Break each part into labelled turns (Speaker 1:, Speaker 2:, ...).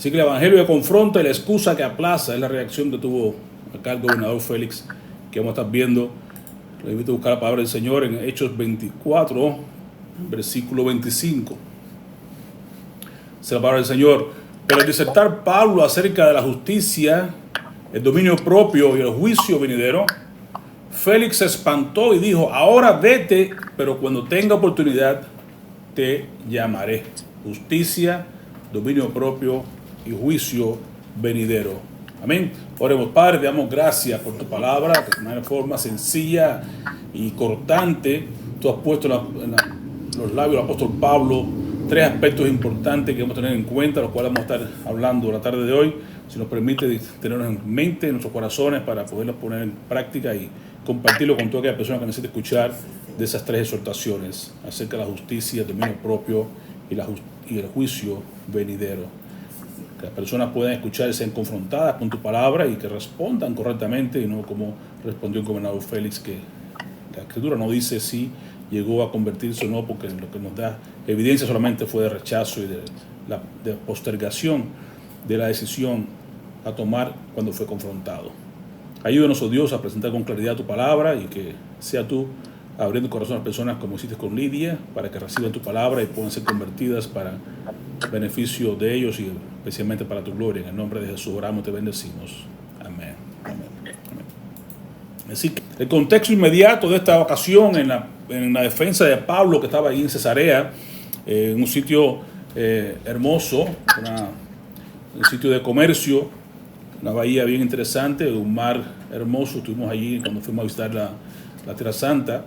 Speaker 1: Así que el evangelio que confronta y la excusa que aplaza es la reacción que tuvo acá el gobernador Félix, que vamos a estar viendo. Le invito a buscar la palabra del Señor en Hechos 24, versículo 25. Es la palabra del Señor. Pero al disertar Pablo acerca de la justicia, el dominio propio y el juicio venidero, Félix se espantó y dijo: ahora vete, pero cuando tenga oportunidad te llamaré. Justicia, dominio propio y juicio venidero. Amén. Oremos. Padre, te damos gracias por tu palabra, que de una forma sencilla y cortante tú has puesto en los labios del apóstol Pablo tres aspectos importantes que vamos a tener en cuenta, los cuales vamos a estar hablando la tarde de hoy. Si nos permite tenerlos en mente, en nuestros corazones, para poderlos poner en práctica y compartirlo con toda aquella persona que necesite escuchar de esas tres exhortaciones acerca de la justicia, el dominio propio y el juicio venidero. Que las personas puedan escuchar y sean confrontadas con tu palabra y que respondan correctamente, y no como respondió el gobernador Félix, que la escritura no dice si llegó a convertirse o no, porque lo que nos da evidencia solamente fue de rechazo y de postergación de la decisión a tomar cuando fue confrontado. Ayúdanos, oh Dios, a presentar con claridad tu palabra, y que sea tú abriendo el corazón a las personas como hiciste con Lidia, para que reciban tu palabra y puedan ser convertidas para beneficio de ellos y especialmente para tu gloria. En el nombre de Jesús oramos y te bendecimos. Amén. Amén. Amén. Así que el contexto inmediato de esta ocasión en la defensa de Pablo, que estaba ahí en Cesarea, en un sitio hermoso, un sitio de comercio, una bahía bien interesante, un mar hermoso. Estuvimos allí cuando fuimos a visitar la Tierra Santa.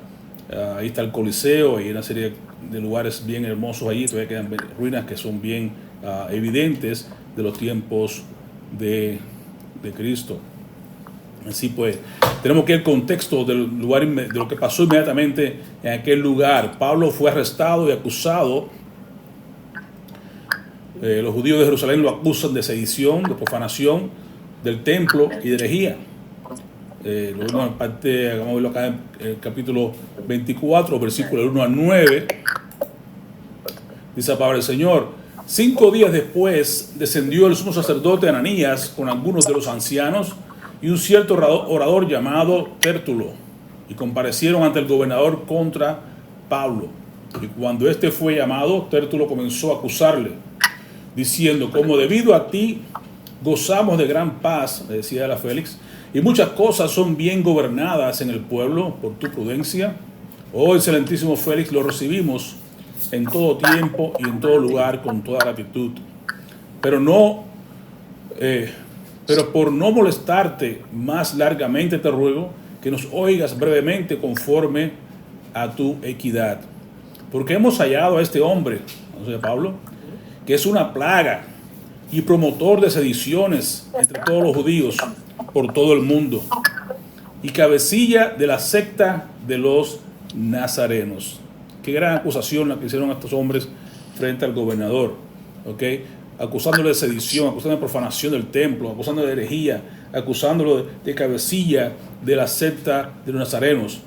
Speaker 1: Ahí está el Coliseo, y hay una serie de lugares bien hermosos allí. Todavía quedan ruinas que son bien evidentes de los tiempos de Cristo. Así pues, tenemos que el contexto del lugar, de lo que pasó inmediatamente en aquel lugar. Pablo fue arrestado y acusado. Los judíos de Jerusalén lo acusan de sedición, de profanación del templo y de herejía. Lo vemos en parte, vamos a verlo acá en el capítulo 24, versículo 1 al 9. Dice la palabra del Señor: 5 días después descendió el sumo sacerdote Ananías con algunos de los ancianos y un cierto orador llamado Tértulo, y comparecieron ante el gobernador contra Pablo. Y cuando éste fue llamado, Tértulo comenzó a acusarle, diciendo: como debido a ti gozamos de gran paz, le decía a Félix, y muchas cosas son bien gobernadas en el pueblo por tu prudencia. Oh excelentísimo Félix, lo recibimos en todo tiempo y en todo lugar con toda gratitud. Pero por no molestarte más largamente, te ruego que nos oigas brevemente conforme a tu equidad. Porque hemos hallado a este hombre, o sea, Pablo, que es una plaga y promotor de sediciones entre todos los judíos por todo el mundo, y cabecilla de la secta de los nazarenos. Qué gran acusación la que hicieron estos hombres frente al gobernador, ¿ok? Acusándolo de sedición, acusándolo de profanación del templo, acusándolo de herejía, acusándolo de cabecilla de la secta de los nazarenos.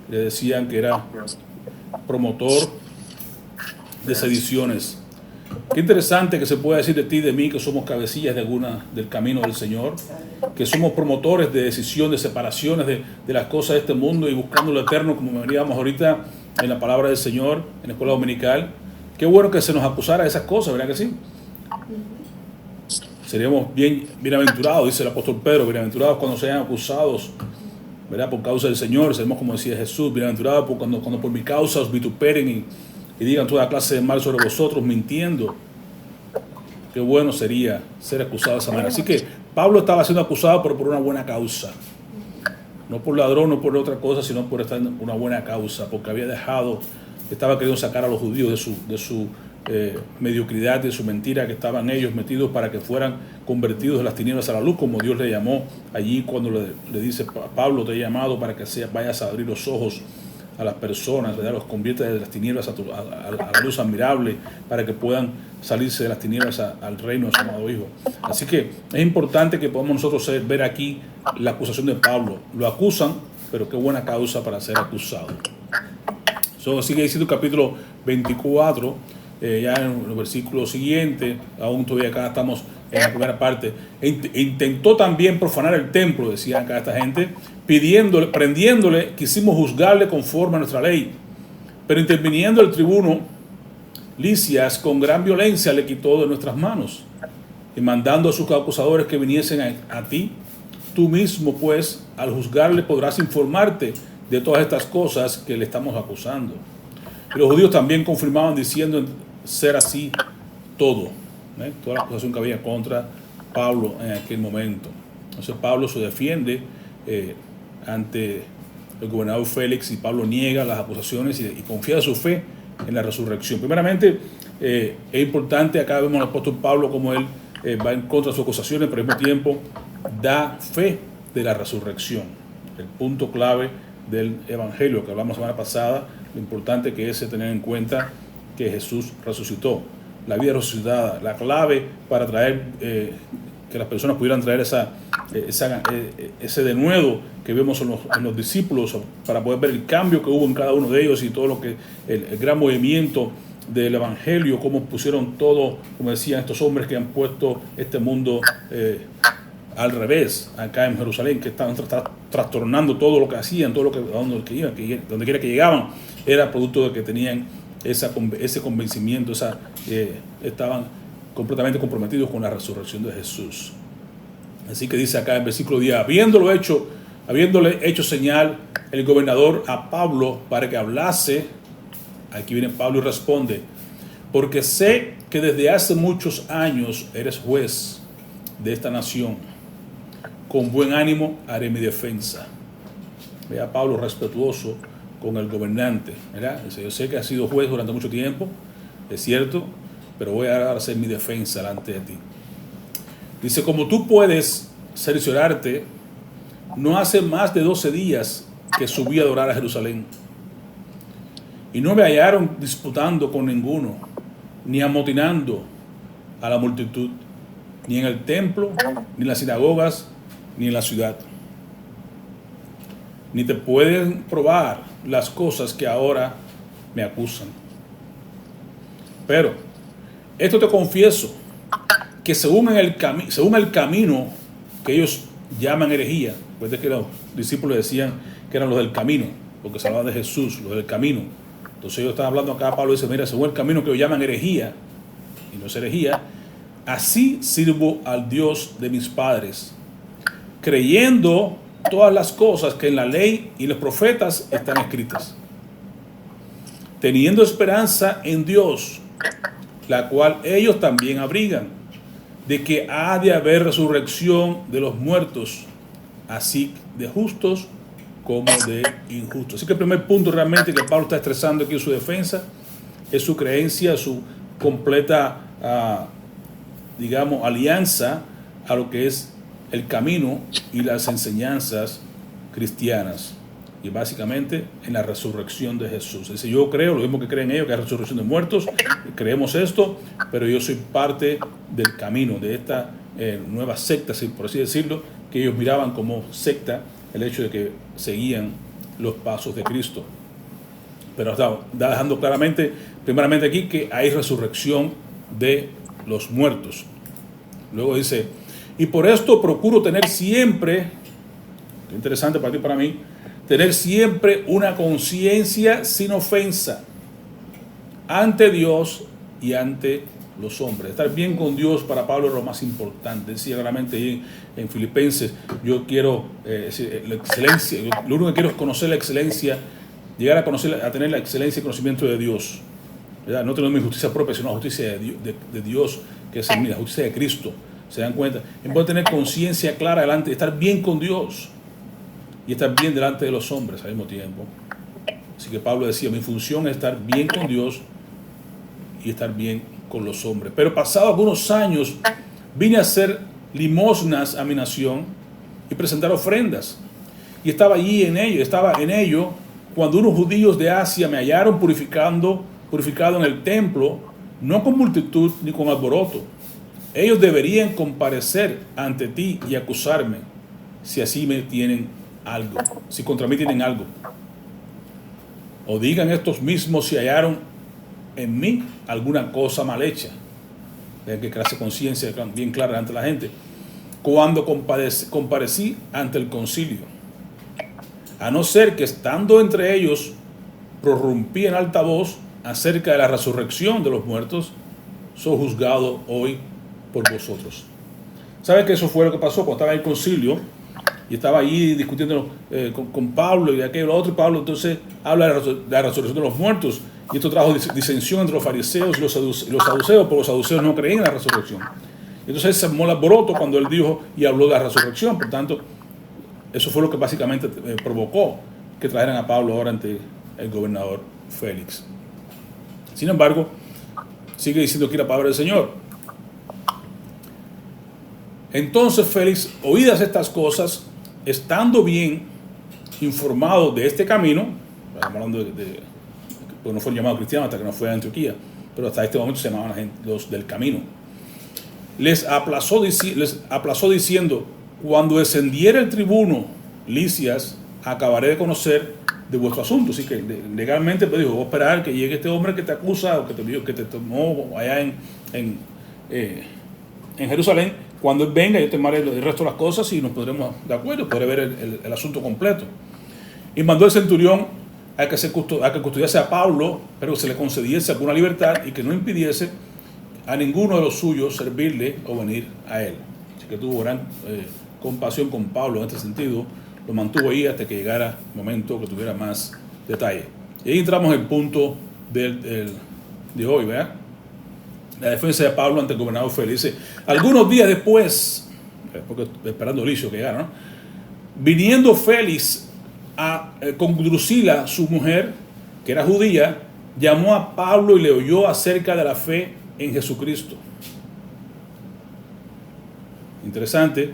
Speaker 1: Le decían que era promotor de sediciones. Qué interesante que se pueda decir de ti y de mí que somos cabecillas de alguna del camino del Señor, que somos promotores de decisión, de separaciones de las cosas de este mundo y buscando lo eterno, como veríamos ahorita en la palabra del Señor, en la escuela dominical. Qué bueno que se nos acusara de esas cosas, ¿verdad que sí? Seríamos bienaventurados, dice el apóstol Pedro, bienaventurados cuando sean acusados, ¿verdad?, por causa del Señor. Seremos como decía Jesús, bienaventurados cuando por mi causa os vituperen y digan toda clase de mal sobre vosotros, mintiendo. Qué bueno sería ser acusado de esa manera. Así que Pablo estaba siendo acusado, pero por una buena causa. No por ladrón, no por otra cosa, sino por estar en una buena causa, porque estaba queriendo sacar a los judíos de su mediocridad, de su mentira, que estaban ellos metidos para que fueran convertidos de las tinieblas a la luz, como Dios le llamó allí cuando le dice: Pablo, te he llamado para que vayas a abrir los ojos a las personas, ¿verdad? Los convierte de las tinieblas a la luz admirable, para que puedan salirse de las tinieblas al reino de su amado Hijo. Así que es importante que podamos nosotros ver aquí la acusación de Pablo. Lo acusan, pero qué buena causa para ser acusado. Sigue diciendo el capítulo 24, ya en los versículos siguientes, aún todavía acá estamos en la primera parte, intentó también profanar el templo, decían acá esta gente, prendiéndole, quisimos juzgarle conforme a nuestra ley, pero interviniendo el tribuno Licias con gran violencia le quitó de nuestras manos, y mandando a sus acusadores que viniesen a ti, tú mismo pues al juzgarle podrás informarte de todas estas cosas que le estamos acusando. Y los judíos también confirmaban diciendo ser así todo, toda la acusación que había contra Pablo en aquel momento. Entonces Pablo se defiende ante el gobernador Félix, y Pablo niega las acusaciones y confía su fe en la resurrección. Primeramente, es importante, acá vemos al apóstol Pablo como él va en contra de sus acusaciones, pero al mismo tiempo da fe de la resurrección. El punto clave del evangelio que hablamos la semana pasada, lo importante que es tener en cuenta que Jesús resucitó, la vida resucitada, la clave para traer que las personas pudieran traer ese denuedo que vemos en los discípulos, para poder ver el cambio que hubo en cada uno de ellos y todo lo que el gran movimiento del evangelio, cómo pusieron todo, como decían estos hombres que han puesto este mundo al revés acá en Jerusalén, que estaban trastornando todo lo que hacían, todo lo que donde quiera que llegaban, era producto de que tenían ese convencimiento, estaban completamente comprometidos con la resurrección de Jesús. Así que dice acá en versículo 10, habiéndole hecho señal el gobernador a Pablo para que hablase, aquí viene Pablo y responde, porque sé que desde hace muchos años eres juez de esta nación, con buen ánimo haré mi defensa. Vea Pablo respetuoso con el gobernante, ¿verdad? Dice, yo sé que has sido juez durante mucho tiempo, es cierto, pero voy a hacer mi defensa delante de ti. Dice, como tú puedes cerciorarte, no hace más de 12 días que subí a adorar a Jerusalén, y no me hallaron disputando con ninguno, ni amotinando a la multitud, ni en el templo, ni en las sinagogas, ni en la ciudad. Ni te pueden probar las cosas que ahora me acusan. Pero esto te confieso, que según el camino que ellos llaman herejía, pues de que los discípulos decían que eran los del camino, porque se hablaba de Jesús, los del camino. Entonces ellos están hablando acá, Pablo dice, mira, según el camino que ellos llaman herejía, y no es herejía, así sirvo al Dios de mis padres, creyendo todas las cosas que en la ley y los profetas están escritas, teniendo esperanza en Dios, la cual ellos también abrigan, de que ha de haber resurrección de los muertos, así de justos como de injustos. Así que el primer punto realmente que Pablo está expresando aquí en su defensa es su creencia, su completa, alianza a lo que es el camino y las enseñanzas cristianas, y básicamente en la resurrección de Jesús. Dice, yo creo, lo mismo que creen ellos, que hay resurrección de muertos, creemos esto, pero yo soy parte del camino, de esta nueva secta, por así decirlo, que ellos miraban como secta el hecho de que seguían los pasos de Cristo. Pero está dejando claramente, primeramente aquí, que hay resurrección de los muertos. Luego dice, y por esto procuro tener siempre, qué interesante para ti y para mí, tener siempre una conciencia sin ofensa ante Dios y ante los hombres. Estar bien con Dios para Pablo es lo más importante. Decía claramente ahí en Filipenses, yo quiero la excelencia, lo único que quiero es conocer la excelencia, llegar a tener la excelencia y conocimiento de Dios, ¿verdad? No tener mi justicia propia, sino la justicia de Dios, que es la justicia de Cristo. ¿Se dan cuenta? En poder tener conciencia clara delante, estar bien con Dios y estar bien delante de los hombres al mismo tiempo. Así que Pablo decía, mi función es estar bien con Dios y estar bien con los hombres. Pero pasado algunos años vine a hacer limosnas a mi nación y presentar ofrendas. Y estaba en ello cuando unos judíos de Asia me hallaron purificado en el templo, no con multitud ni con alboroto. Ellos deberían comparecer ante ti y acusarme si así me tienen algo, si contra mí tienen algo. O digan estos mismos si hallaron en mí alguna cosa mal hecha. Hay que crearse conciencia bien clara ante la gente. Cuando comparecí ante el concilio, a no ser que estando entre ellos prorrumpí en alta voz acerca de la resurrección de los muertos, soy juzgado hoy por vosotros. ¿Sabe que eso fue lo que pasó cuando estaba en el concilio? Y estaba ahí discutiendo con Pablo y aquello, lo otro, y Pablo entonces habla de la resurrección de los muertos. Y esto trajo disensión entre los fariseos y los saduceos, porque los saduceos no creían en la resurrección. Entonces se armó el alboroto cuando él dijo y habló de la resurrección. Por tanto, eso fue lo que básicamente provocó que trajeran a Pablo ahora ante el gobernador Félix. Sin embargo, sigue diciendo aquí la palabra del Señor. Entonces Félix, oídas estas cosas, estando bien informado de este camino, estamos hablando porque no fueron llamados cristianos hasta que no fue a Antioquía, pero hasta este momento se llamaban los del camino, les aplazó diciendo: cuando descendiera el tribuno Lisias, acabaré de conocer de vuestro asunto. Así que legalmente pues dijo: voy a esperar que llegue este hombre que te acusa o que te tomó allá en Jerusalén. Cuando él venga, yo te haré el resto de las cosas y nos pondremos de acuerdo, podré ver el asunto completo. Y mandó el centurión a que custodiase a Pablo, pero que se le concediese alguna libertad y que no impidiese a ninguno de los suyos servirle o venir a él. Así que tuvo gran compasión con Pablo en este sentido, lo mantuvo ahí hasta que llegara el momento que tuviera más detalle. Y ahí entramos en el punto de hoy, ¿verdad? La defensa de Pablo ante el gobernador Félix. Dice: algunos días después, porque esperando Licio que llegara, ¿no? Viniendo Félix con Drusila, su mujer, que era judía, llamó a Pablo y le oyó acerca de la fe en Jesucristo. Interesante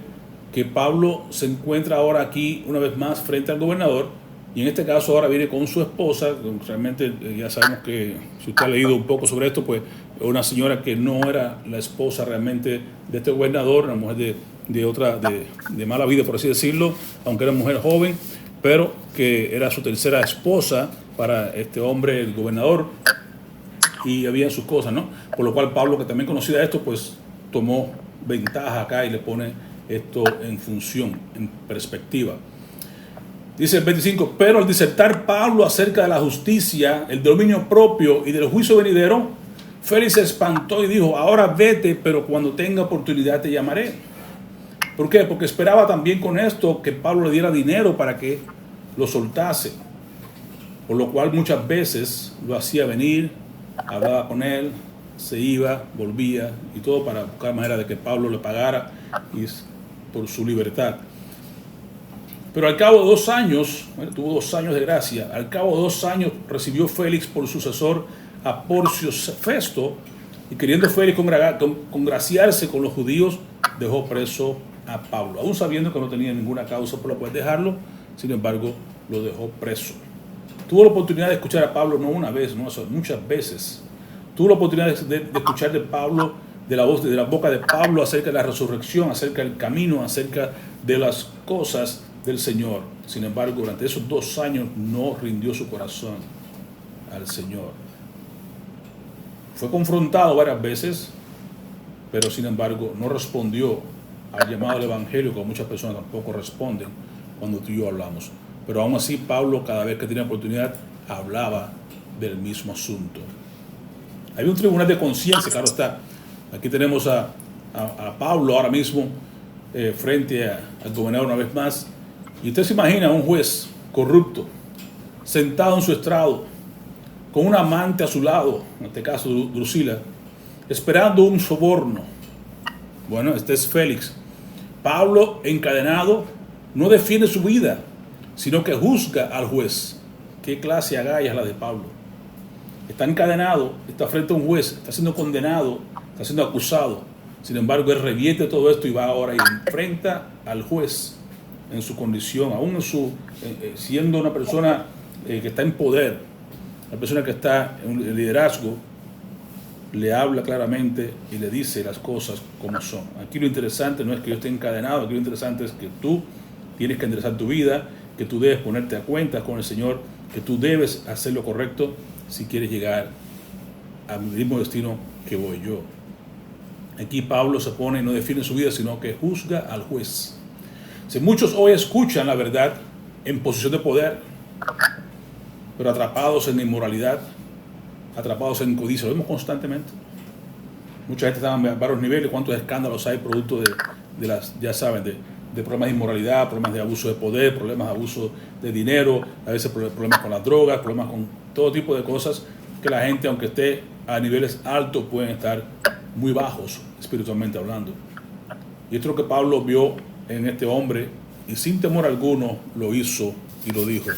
Speaker 1: que Pablo se encuentra ahora aquí una vez más frente al gobernador, y en este caso ahora viene con su esposa. Realmente ya sabemos que, si usted ha leído un poco sobre esto, pues una señora que no era la esposa realmente de este gobernador, una mujer de mala vida, por así decirlo, aunque era mujer joven, pero que era su tercera esposa para este hombre, el gobernador, y había sus cosas, ¿no? Por lo cual Pablo, que también conocía esto, pues tomó ventaja acá y le pone esto en función, en perspectiva. Dice el 25: pero al disertar Pablo acerca de la justicia, el dominio propio y del juicio venidero, Félix se espantó y dijo: ahora vete, pero cuando tenga oportunidad te llamaré. ¿Por qué? Porque esperaba también con esto que Pablo le diera dinero para que lo soltase, por lo cual muchas veces lo hacía venir, hablaba con él, se iba, volvía y todo para buscar manera de que Pablo le pagara y por su libertad. Pero al cabo de 2 años, tuvo 2 años de gracia, al cabo de 2 años recibió Félix por sucesor a Porcio Festo, y queriendo Félix congraciarse con los judíos, dejó preso a Pablo, aún sabiendo que no tenía ninguna causa por la cual dejarlo. Sin embargo, lo dejó preso. Tuvo la oportunidad de escuchar a Pablo no una vez, no, muchas veces. Tuvo la oportunidad de escuchar de Pablo, de la boca de Pablo, acerca de la resurrección, acerca del camino, acerca de las cosas del Señor. Sin embargo, durante esos 2 años no rindió su corazón al Señor. Fue confrontado varias veces, pero sin embargo no respondió al llamado del Evangelio, como muchas personas tampoco responden cuando tú y yo hablamos. Pero aún así Pablo, cada vez que tenía oportunidad, hablaba del mismo asunto. Hay un tribunal de conciencia, claro está. Aquí tenemos a Pablo ahora mismo frente al gobernador una vez más. Y usted se imagina a un juez corrupto, sentado en su estrado, con un amante a su lado, en este caso Drusila, esperando un soborno. Bueno, este es Félix. Pablo, encadenado, no defiende su vida, sino que juzga al juez. ¿Qué clase de agallas la de Pablo? Está encadenado, está frente a un juez, está siendo condenado, está siendo acusado. Sin embargo, él revierte todo esto y va ahora y enfrenta al juez en su condición, aún siendo una persona que está en poder, una persona que está en liderazgo, le habla claramente y le dice las cosas como son. Aquí lo interesante no es que yo esté encadenado, aquí lo interesante es que tú tienes que enderezar tu vida, que tú debes ponerte a cuenta con el Señor, que tú debes hacer lo correcto si quieres llegar al mismo destino que voy yo. Aquí Pablo se pone y no define su vida, sino que juzga al juez. Si muchos hoy escuchan la verdad en posición de poder, pero atrapados en inmoralidad, atrapados en codicia, lo vemos constantemente. Mucha gente está en varios niveles. ¿Cuántos escándalos hay producto de las, ya saben, de problemas de inmoralidad, problemas de abuso de poder, problemas de abuso de dinero, a veces problemas con las drogas, problemas con todo tipo de cosas que la gente, aunque esté a niveles altos, pueden estar muy bajos espiritualmente hablando. Y esto es lo que Pablo vio en este hombre y sin temor alguno lo hizo y lo dijo.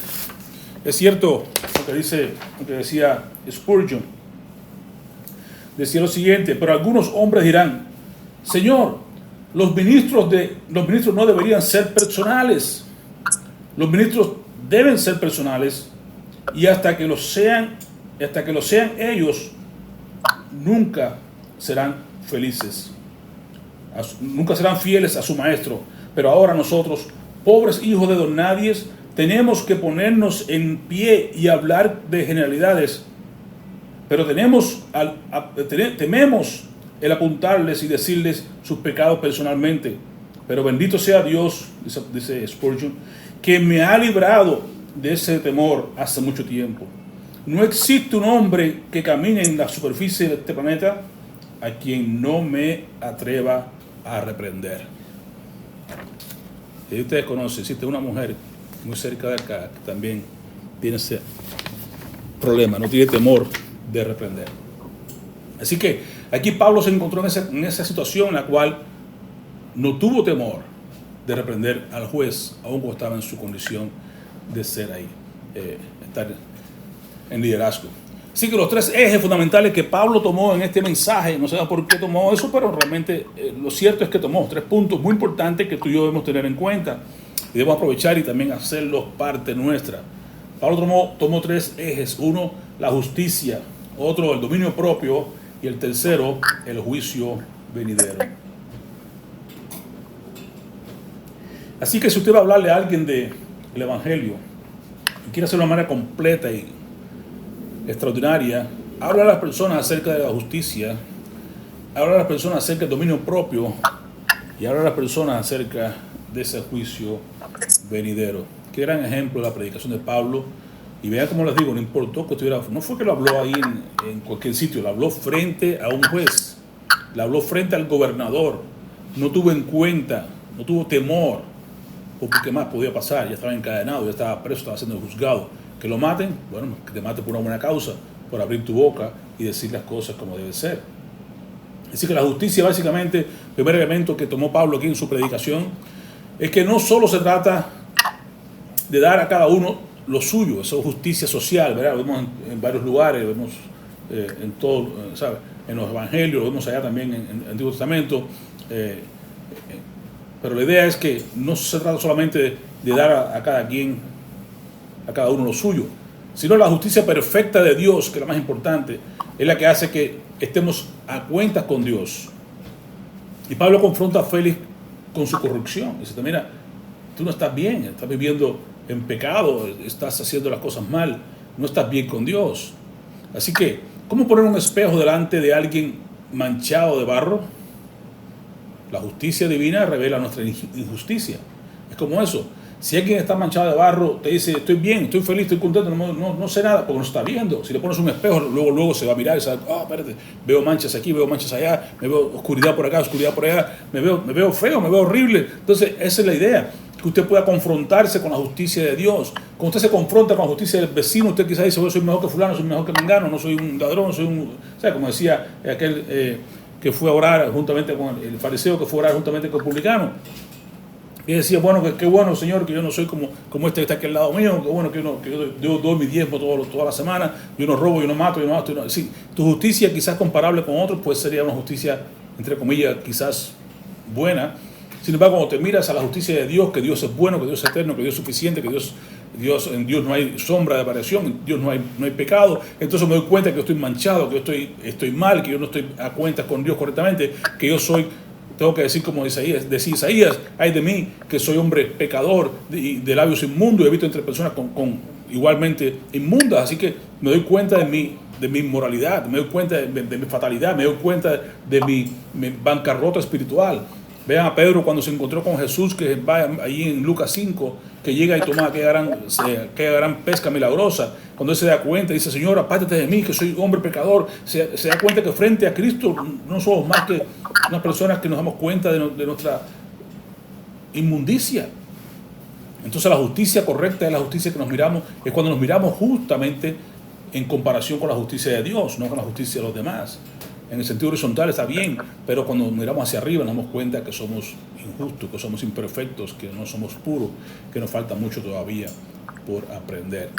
Speaker 1: Es cierto lo que decía Spurgeon. Decía lo siguiente: pero algunos hombres dirán, Señor, los ministros no deberían ser personales. Los ministros deben ser personales, y hasta que lo sean ellos, nunca serán felices. Nunca serán fieles a su maestro. Pero ahora nosotros, pobres hijos de don nadies, tenemos que ponernos en pie y hablar de generalidades. Pero tememos el apuntarles y decirles sus pecados personalmente. Pero bendito sea Dios, dice Spurgeon, que me ha librado de ese temor hace mucho tiempo. No existe un hombre que camine en la superficie de este planeta a quien no me atreva a reprender. Y ustedes conocen, existe una mujer muy cerca de acá que también tiene ese problema, no tiene temor de reprender. Así que aquí Pablo se encontró en esa situación en la cual no tuvo temor de reprender al juez, aun cuando estaba en su condición de ser ahí, estar en liderazgo. Así que los tres ejes fundamentales que Pablo tomó en este mensaje, no sé por qué tomó eso, pero realmente lo cierto es que tomó 3 puntos muy importantes que tú y yo debemos tener en cuenta y debemos aprovechar y también hacerlos parte nuestra. Pablo tomó 3 ejes: uno, la justicia; otro, el dominio propio; y el tercero, el juicio venidero. Así que si usted va a hablarle a alguien del Evangelio y quiere hacerlo de una manera completa y extraordinaria, habla a las personas acerca de la justicia, habla a las personas acerca del dominio propio y habla a las personas acerca de ese juicio venidero. Qué gran ejemplo de la predicación de Pablo. Y vean cómo les digo, no importó que estuviera, no fue que lo habló ahí en cualquier sitio, lo habló frente a un juez, lo habló frente al gobernador, no tuvo en cuenta, no tuvo temor, porque qué más podía pasar, ya estaba encadenado, ya estaba preso, estaba siendo juzgado. Que lo maten, bueno, que te maten por una buena causa, por abrir tu boca y decir las cosas como debe ser. Así que la justicia, básicamente, el primer elemento que tomó Pablo aquí en su predicación, es que no solo se trata de dar a cada uno lo suyo, eso es justicia social, ¿verdad? Lo vemos en varios lugares, lo vemos en todo, ¿sabes? En los evangelios, lo vemos allá también en el Antiguo Testamento. Pero la idea es que no se trata solamente de dar a cada quien, a cada uno lo suyo, sino la justicia perfecta de Dios, que es la más importante, es la que hace que estemos a cuentas con Dios. Y Pablo confronta a Félix con su corrupción. Dice, mira, tú no estás bien, estás viviendo en pecado, estás haciendo las cosas mal, no estás bien con Dios. Así que, ¿cómo poner un espejo delante de alguien manchado de barro? La justicia divina revela nuestra injusticia. Es como eso. Si alguien está manchado de barro, te dice, estoy bien, estoy feliz, estoy contento, no sé nada, porque no está viendo. Si le pones un espejo, luego se va a mirar y sabe, espérate, veo manchas aquí, veo manchas allá, me veo oscuridad por acá, oscuridad por allá, me veo feo, me veo horrible. Entonces, esa es la idea, que usted pueda confrontarse con la justicia de Dios. Cuando usted se confronta con la justicia del vecino, usted quizás dice, yo soy mejor que fulano, soy mejor que mengano, no soy un ladrón, soy un... O sea, como decía aquel que fue a orar juntamente con el fariseo, que fue a orar juntamente con el publicano. Y decía, bueno, qué bueno, Señor, que yo no soy como este que está aquí al lado mío, que bueno, que yo doy mi diezmo toda la semana, yo no robo, yo no mato, yo no gasto. Sí, tu justicia quizás comparable con otros, pues sería una justicia, entre comillas, quizás buena. Sin embargo, cuando te miras a la justicia de Dios, que Dios es bueno, que Dios es eterno, que Dios es suficiente, que en Dios no hay sombra de variación, en Dios no hay pecado, entonces me doy cuenta que yo estoy manchado, que yo estoy mal, que yo no estoy a cuentas con Dios correctamente, que yo tengo que decir como decía Isaías, ay de mí, que soy hombre pecador, de labios inmundos, y he visto entre personas con igualmente inmundas. Así que Me doy cuenta de mi inmoralidad, me doy cuenta de mi fatalidad, me doy cuenta de mi bancarrota espiritual. Vean a Pedro cuando se encontró con Jesús, que va ahí en Lucas 5, que llega y toma aquella gran pesca milagrosa. Cuando él se da cuenta, dice: Señor, apártate de mí, que soy hombre pecador. Se da cuenta que frente a Cristo no somos más que unas personas que nos damos cuenta de nuestra inmundicia. Entonces la justicia correcta es la justicia que nos miramos, es cuando nos miramos justamente en comparación con la justicia de Dios, no con la justicia de los demás. En el sentido horizontal está bien, pero cuando miramos hacia arriba nos damos cuenta que somos injustos, que somos imperfectos, que no somos puros, que nos falta mucho todavía por aprender.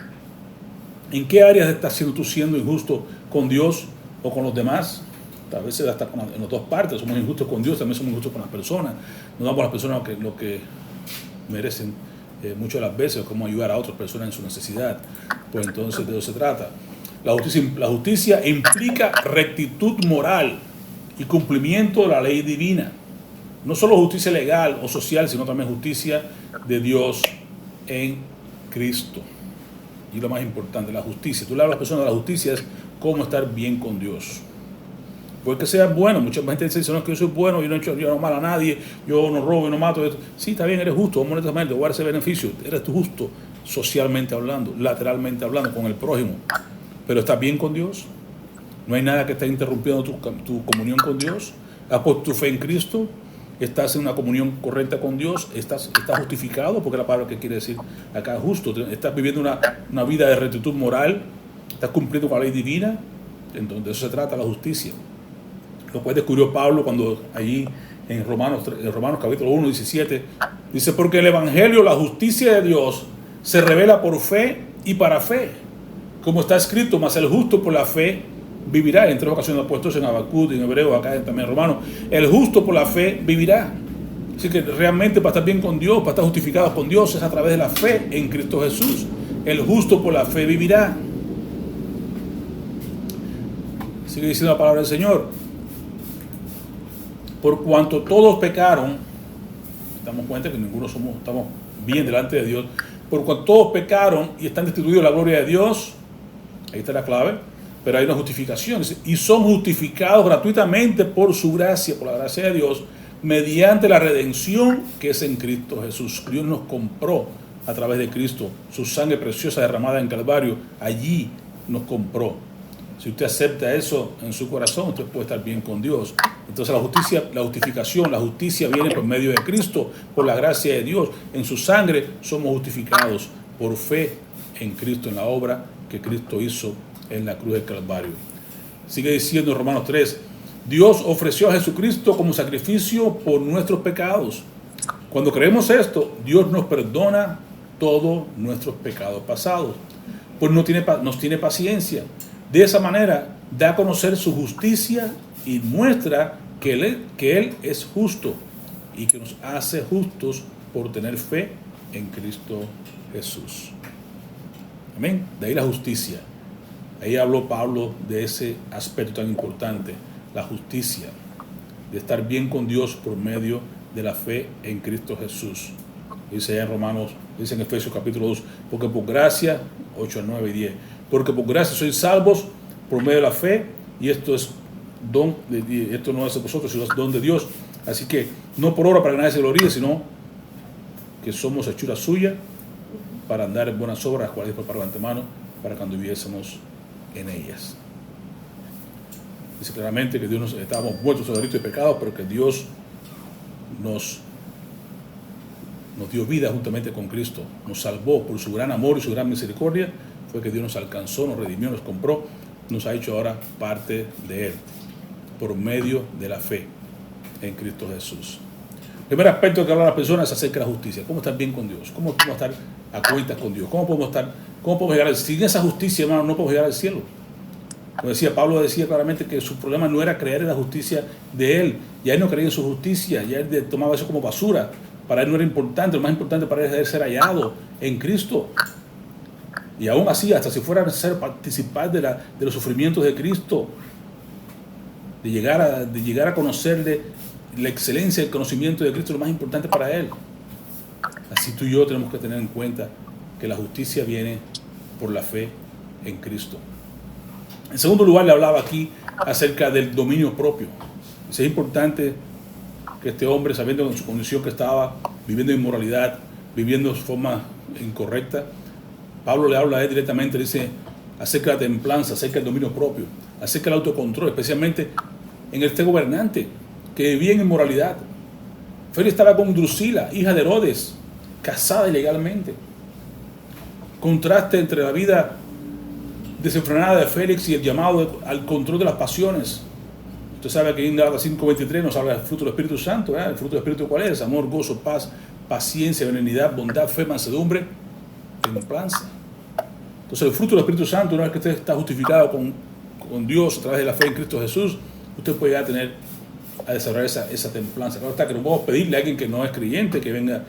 Speaker 1: ¿En qué áreas estás tú siendo injusto con Dios o con los demás? A veces hasta en las dos partes, somos injustos con Dios, también somos injustos con las personas. No damos a las personas lo que merecen muchas de las veces, cómo ayudar a otras personas en su necesidad. Pues entonces de eso se trata. La justicia implica rectitud moral y cumplimiento de la ley divina. No solo justicia legal o social, sino también justicia de Dios en Cristo. Y lo más importante, la justicia. Tú le hablas a las personas de la justicia, es cómo estar bien con Dios. Porque seas bueno. Mucha gente dice: no, es que yo soy bueno, yo no he hecho mal a nadie, yo no robo, yo no mato. Sí, está bien, eres justo, monetariamente, voy a dar ese beneficio. Eres tú justo, socialmente hablando, lateralmente hablando, con el prójimo. Pero ¿estás bien con Dios? ¿No hay nada que esté interrumpiendo tu comunión con Dios? ¿Has puesto tu fe en Cristo? ¿Estás en una comunión correcta con Dios? ¿Estás justificado? Porque la palabra que quiere decir acá es justo. ¿Estás viviendo una vida de rectitud moral? ¿Estás cumpliendo con la ley divina? Entonces de eso se trata la justicia. Lo cual descubrió Pablo cuando allí en Romanos capítulo 1, 17, dice: porque el Evangelio, la justicia de Dios, se revela por fe y para fe. Como está escrito: mas el justo por la fe vivirá. En 3 ocasiones puestos en Habacuc, en Hebreo, acá también en Romanos. El justo por la fe vivirá. Así que realmente para estar bien con Dios, para estar justificados con Dios, es a través de la fe en Cristo Jesús. El justo por la fe vivirá. Sigue diciendo la palabra del Señor: por cuanto todos pecaron, damos cuenta que ninguno estamos bien delante de Dios. Por cuanto todos pecaron y están destituidos de la gloria de Dios, ahí está la clave, pero hay una justificación, y son justificados gratuitamente por su gracia, por la gracia de Dios, mediante la redención que es en Cristo Jesús. Dios nos compró a través de Cristo, su sangre preciosa derramada en Calvario, allí nos compró. Si usted acepta eso en su corazón, usted puede estar bien con Dios. Entonces la justicia viene por medio de Cristo, por la gracia de Dios. En su sangre somos justificados por fe en Cristo, en la obra que Cristo hizo en la cruz del Calvario. Sigue diciendo en Romanos 3, Dios ofreció a Jesucristo como sacrificio por nuestros pecados. Cuando creemos esto, Dios nos perdona todos nuestros pecados pasados, pues nos tiene paciencia. De esa manera da a conocer su justicia y muestra que Él es justo y que nos hace justos por tener fe en Cristo Jesús. Amén. De ahí la justicia. Ahí habló Pablo de ese aspecto tan importante, la justicia, de estar bien con Dios por medio de la fe en Cristo Jesús. Dice allá en Romanos, dice en Efesios capítulo 2, porque por gracia, 8, 9 y 10, porque por gracia sois salvos por medio de la fe, y esto es don de Dios, esto no es de vosotros, sino es don de Dios. Así que no por obra para que nadie se gloríe, sino que somos hechura suya para andar en buenas obras, las cuales preparó de antemano para cuando viviésemos en ellas. Dice claramente que Dios estábamos muertos a delitos y pecados, pero que Dios nos dio vida juntamente con Cristo, nos salvó por su gran amor y su gran misericordia. Fue que Dios nos alcanzó, nos redimió, nos compró, nos ha hecho ahora parte de Él, por medio de la fe en Cristo Jesús. El primer aspecto que hablan las personas es acerca de la justicia. ¿Cómo estar bien con Dios? ¿Cómo podemos estar a cuentas con Dios? ¿Cómo podemos llegar al cielo? Sin esa justicia, hermano, no podemos llegar al cielo. Como decía, Pablo decía claramente que su problema no era creer en la justicia de Él. Ya Él no creía en su justicia, ya Él tomaba eso como basura. Para Él no era importante, lo más importante para Él era ser hallado en Cristo. Y aún así, hasta si fuera necesario participar de los sufrimientos de Cristo, de llegar a conocerle la excelencia del conocimiento de Cristo, lo más importante para Él. Así tú y yo tenemos que tener en cuenta que la justicia viene por la fe en Cristo. En segundo lugar, le hablaba aquí acerca del dominio propio. Es importante que este hombre, sabiendo en su condición que estaba viviendo inmoralidad, viviendo de forma incorrecta, Pablo le habla a él directamente, le dice acerca de la templanza, acerca del dominio propio, acerca del autocontrol, especialmente en este gobernante que vivía en inmoralidad. Félix estaba con Drusila, hija de Herodes, casada ilegalmente. Contraste entre la vida desenfrenada de Félix y el llamado al control de las pasiones. Usted sabe que en Gálatas 5:23 nos habla del fruto del Espíritu Santo. ¿El fruto del Espíritu cuál es? Amor, gozo, paz, paciencia, benignidad, bondad, fe, mansedumbre, templanza. Entonces el fruto del Espíritu Santo, una vez que usted está justificado con Dios a través de la fe en Cristo Jesús, usted puede ya a desarrollar esa templanza. Claro está que no podemos pedirle a alguien que no es creyente que venga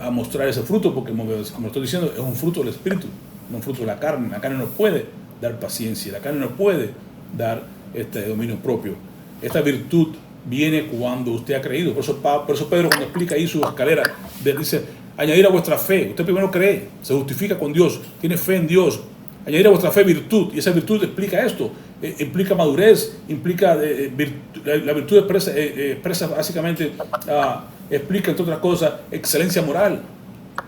Speaker 1: a mostrar ese fruto, porque como estoy diciendo, es un fruto del Espíritu, no un fruto de la carne. La carne no puede dar paciencia, la carne no puede dar este dominio propio. Esta virtud viene cuando usted ha creído. Por eso Pedro, cuando explica ahí su escalera, dice, añadir a vuestra fe. Usted primero cree, se justifica con Dios, tiene fe en Dios. Añadir a vuestra fe virtud, y esa virtud explica esto, implica madurez, implica la virtud expresa básicamente, explica entre otras cosas, excelencia moral.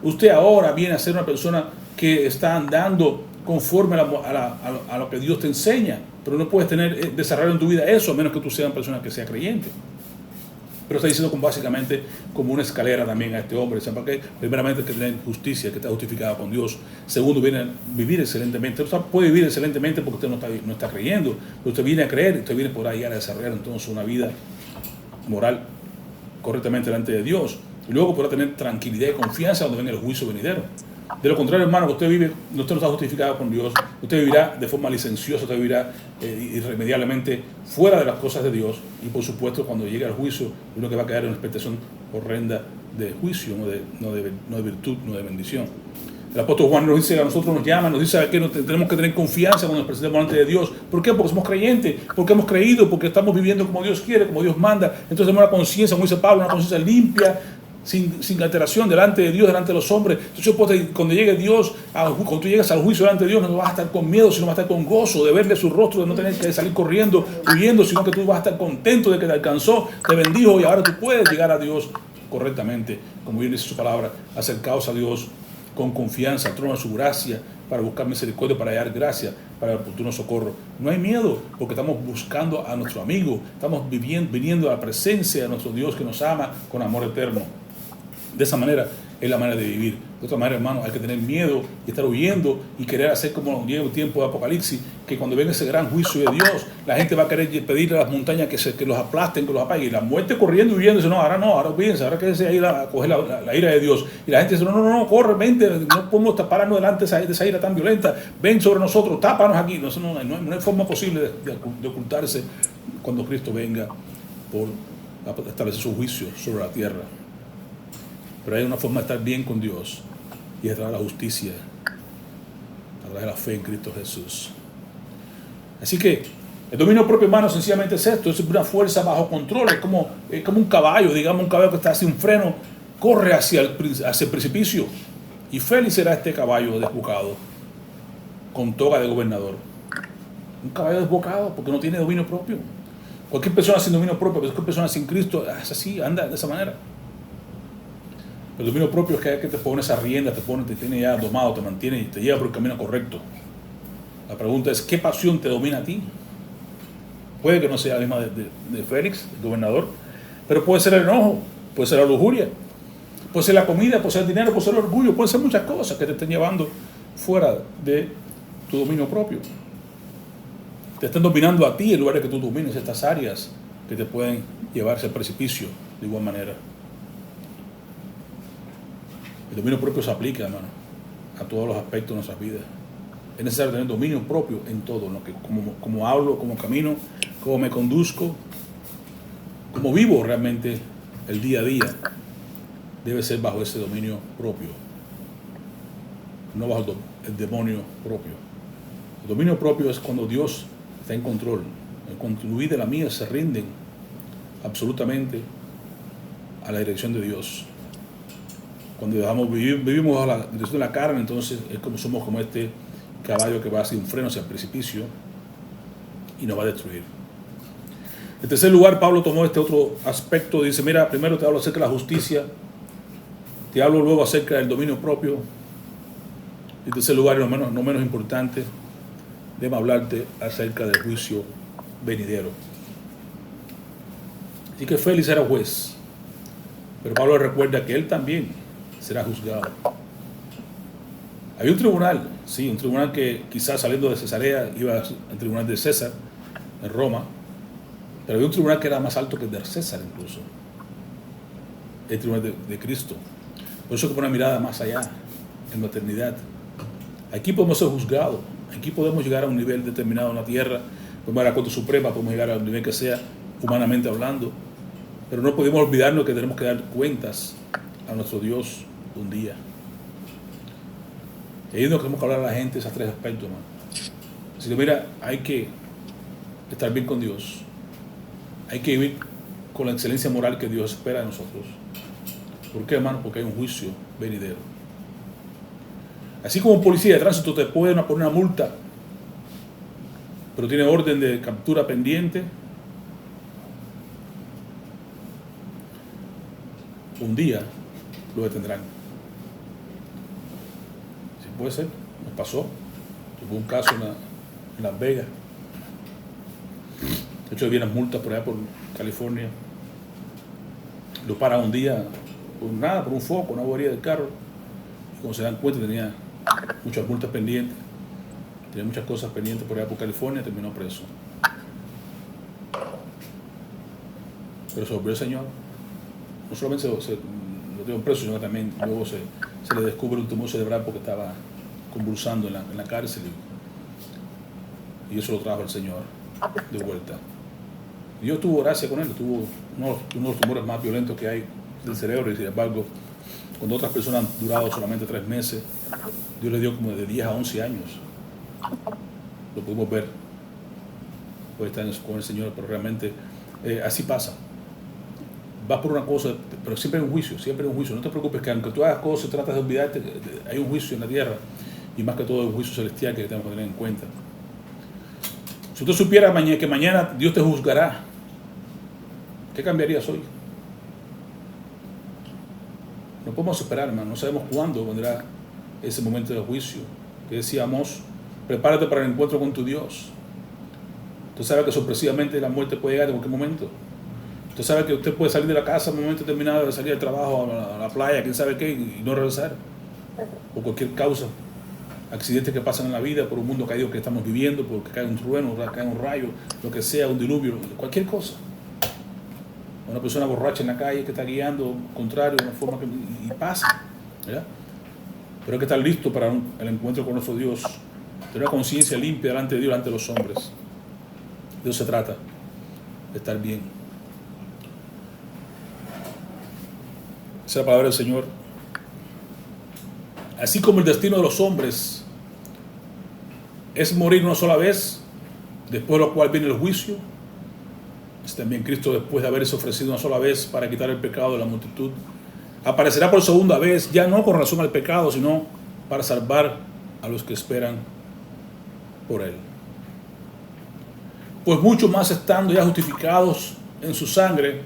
Speaker 1: Usted ahora viene a ser una persona que está andando conforme a lo que Dios te enseña, pero no puedes desarrollar en tu vida eso a menos que tú seas una persona que sea creyente. Pero está diciendo básicamente como una escalera también a este hombre. Porque primeramente que tener justicia, que está justificada con Dios. Segundo, viene a vivir excelentemente. Usted puede vivir excelentemente porque usted no está creyendo, pero usted viene a creer, usted viene por ahí a desarrollar entonces una vida moral correctamente delante de Dios. Y luego podrá tener tranquilidad y confianza cuando venga el juicio venidero. De lo contrario, hermano, que usted no está justificado con Dios, usted vivirá de forma licenciosa, usted vivirá irremediablemente fuera de las cosas de Dios, y por supuesto cuando llegue al juicio uno que va a quedar en una expectación horrenda de juicio, no de virtud, no de bendición. El apóstol Juan nos dice, a nosotros nos llama, nos dice que tenemos que tener confianza cuando nos presentemos delante de Dios. ¿Por qué? Porque somos creyentes, porque hemos creído, porque estamos viviendo como Dios quiere, como Dios manda. Entonces tenemos una conciencia, como dice Pablo, una conciencia limpia, sin alteración delante de Dios, delante de los hombres. Entonces cuando llegue Dios, cuando tú llegas al juicio delante de Dios, no vas a estar con miedo, sino vas a estar con gozo de verle su rostro, de no tener que salir corriendo, huyendo, sino que tú vas a estar contento de que te alcanzó, te bendijo, y ahora tú puedes llegar a Dios correctamente, como bien dice su palabra, acercaos a Dios con confianza, al trono de su gracia, para buscar misericordia, para hallar gracia, para el oportuno socorro. No hay miedo, porque estamos buscando a nuestro amigo, estamos viniendo a la presencia de nuestro Dios que nos ama con amor eterno. De esa manera es la manera de vivir. De otra manera, hermano, hay que tener miedo y estar huyendo y querer hacer como llega un tiempo de Apocalipsis, que cuando venga ese gran juicio de Dios, la gente va a querer pedirle a las montañas que los aplasten, que los apaguen, y la muerte corriendo y huyendo, dice, ahora olvídense, ahora quédense ahí a coger la ira de Dios. Y la gente dice, no, corre, vente, no podemos pararnos delante de esa ira tan violenta, ven sobre nosotros, tápanos aquí. No hay forma posible de ocultarse cuando Cristo venga por establecer su juicio sobre la tierra. Pero hay una forma de estar bien con Dios, y es a través de la justicia, a través de la fe en Cristo Jesús. Así que el dominio propio, hermano, sencillamente es esto: es una fuerza bajo control. Es como un caballo, digamos, un caballo que está sin freno, corre hacia el precipicio. Y feliz será este caballo desbocado, con toga de gobernador. Un caballo desbocado porque no tiene dominio propio. Cualquier persona sin dominio propio, cualquier persona sin Cristo, es así, anda de esa manera. El dominio propio es que te pone esa rienda, te tiene ya domado, te mantiene y te lleva por el camino correcto. La pregunta es, ¿qué pasión te domina a ti? Puede que no sea la misma de Félix, el gobernador, pero puede ser el enojo, puede ser la lujuria, puede ser la comida, puede ser el dinero, puede ser el orgullo, puede ser muchas cosas que te estén llevando fuera de tu dominio propio. Te están dominando a ti en lugar de que tú domines estas áreas que te pueden llevarse al precipicio de igual manera. El dominio propio se aplica, hermano, a todos los aspectos de nuestras vidas. Es necesario tener dominio propio en todo, ¿no? Como hablo, como camino, cómo me conduzco, cómo vivo realmente el día a día, debe ser bajo ese dominio propio, no bajo el demonio propio. El dominio propio es cuando Dios está en control, cuando tu vida y la mía se rinden absolutamente a la dirección de Dios. Cuando vivimos bajo la dirección de la carne, entonces somos como este caballo que va hacia un freno, hacia el precipicio, y nos va a destruir. En tercer lugar, Pablo tomó este otro aspecto. Dice, mira, primero te hablo acerca de la justicia, te hablo luego acerca del dominio propio. En tercer lugar, y no menos importante, déjame hablarte acerca del juicio venidero. Así que Félix era juez, pero Pablo recuerda que él también será juzgado. Había un tribunal, sí, un tribunal que quizás saliendo de Cesarea iba al tribunal de César en Roma, pero había un tribunal que era más alto que el de César incluso, el tribunal de Cristo. Por eso hay que poner una mirada más allá, en la eternidad. Aquí podemos ser juzgados, aquí podemos llegar a un nivel determinado en la tierra, podemos llegar a la Corte Suprema, podemos llegar a un nivel que sea humanamente hablando, pero no podemos olvidarnos que tenemos que dar cuentas a nuestro Dios un día. Y ahí es donde queremos hablar a la gente esos tres aspectos, hermano. Así que mira, hay que estar bien con Dios, hay que vivir con la excelencia moral que Dios espera de nosotros. ¿Por qué, hermano? Porque hay un juicio venidero. Así como un policía de tránsito te puede poner una multa, pero tiene orden de captura pendiente, un día lo detendrán. Sí, puede ser, nos pasó. Hubo un caso en Las Vegas. De hecho, había unas multas por allá por California. Lo paran un día por nada, por un foco, una avería del carro. Y cuando se dan cuenta tenía muchas multas pendientes, tenía muchas cosas pendientes por allá por California, terminó preso. Pero se volvió el Señor. No solamente lo dio preso, sino que también luego se le descubre un tumor cerebral porque estaba convulsando en la cárcel y eso lo trajo el Señor de vuelta. Dios tuvo gracia con él, tuvo uno de los tumores más violentos que hay del cerebro, y sin embargo, cuando otras personas han durado solamente 3 meses, Dios le dio como de 10 a 11 años. Lo pudimos ver. Puede estar con el Señor, pero realmente así pasa. Vas por una cosa, pero siempre hay un juicio, siempre hay un juicio. No te preocupes que aunque tú hagas cosas y tratas de olvidarte, hay un juicio en la tierra, y más que todo un juicio celestial que tenemos que tener en cuenta. Si usted supiera que mañana Dios te juzgará, ¿qué cambiarías hoy? No podemos esperar, hermano, no sabemos cuándo vendrá ese momento de juicio. Que decíamos, prepárate para el encuentro con tu Dios. Usted sabe que sorpresivamente la muerte puede llegar en cualquier momento. Usted sabe que usted puede salir de la casa en un momento determinado, de salir del trabajo a la playa, quién sabe qué, y no regresar. Por cualquier causa. Accidentes que pasan en la vida, por un mundo caído que estamos viviendo, porque cae un trueno, cae un rayo, lo que sea, un diluvio, cualquier cosa. Una persona borracha en la calle que está guiando contrario de una forma que y pasa, ¿verdad? Pero hay que estar listo para el encuentro con nuestro Dios, tener una conciencia limpia delante de Dios, delante de los hombres. De eso se trata, de estar bien. Esa es la palabra del Señor. Así como el destino de los hombres es morir una sola vez, después de lo cual viene el juicio, es también Cristo, después de haberse ofrecido una sola vez para quitar el pecado de la multitud, aparecerá por segunda vez, ya no con relación al pecado, sino para salvar a los que esperan por Él. Pues mucho más estando ya justificados en su sangre,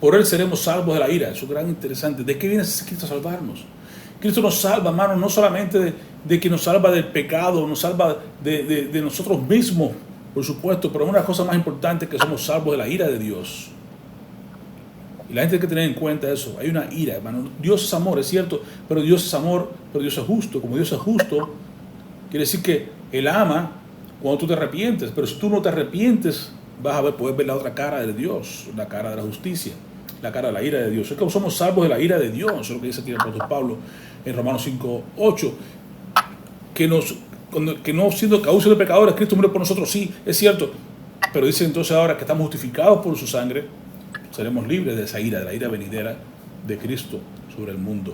Speaker 1: por Él seremos salvos de la ira. Eso es gran interesante. ¿De qué viene Cristo a salvarnos? Cristo nos salva, hermano, no solamente de que nos salva del pecado, nos salva de nosotros mismos, por supuesto, pero una cosa más importante es que somos salvos de la ira de Dios. Y la gente tiene que tener en cuenta eso. Hay una ira, hermano. Dios es amor, es cierto, pero Dios es amor, pero Dios es justo. Como Dios es justo, quiere decir que Él ama cuando tú te arrepientes, pero si tú no te arrepientes, vas a poder ver la otra cara de Dios, la cara de la justicia, la cara de la ira de Dios. Es que somos salvos de la ira de Dios, eso es lo que dice aquí el apóstol Pablo en Romanos 5:8, que no siendo causa de pecadores, Cristo murió por nosotros, sí, es cierto, pero dice entonces ahora que estamos justificados por su sangre, seremos libres de esa ira, de la ira venidera de Cristo sobre el mundo.